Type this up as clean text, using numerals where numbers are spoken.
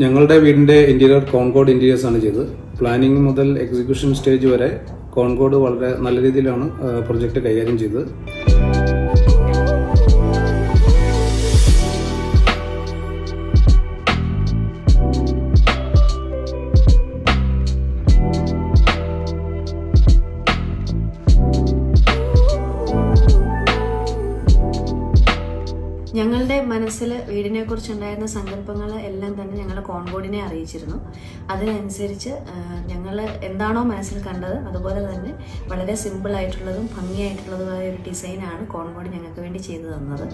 ഞങ്ങളുടെ വീടിന്റെ interior concord interiors ആണ് ചെയ്തത്. പ്ലാനിംഗ് മുതൽ എക്സിക്യൂഷൻ സ്റ്റേജ് വരെ കോൺകോഡ് വളരെ നല്ല രീതിയിലാണ് പ്രൊജക്ട് കൈകാര്യം ചെയ്തത്. ഞങ്ങളുടെ മനസ്സിൽ വീടിനെ കുറിച്ചുണ്ടായിരുന്ന സങ്കല്പങ്ങൾ എല്ലാം തന്നെ ഞങ്ങൾ കോൺകോഡിനെ അറിയിച്ചിരുന്നു. അതിനനുസരിച്ച് ഞങ്ങൾ എന്താണോ മനസ്സിൽ കണ്ടത് അതുപോലെ തന്നെ വളരെ സിമ്പിൾ ആയിട്ടുള്ളതും ഭംഗിയായിട്ടുള്ളതുമായ ഒരു ഡിസൈനാണ് കോൺകോഡ് ഞങ്ങൾക്ക് വേണ്ടി ചെയ്തു തന്നത്.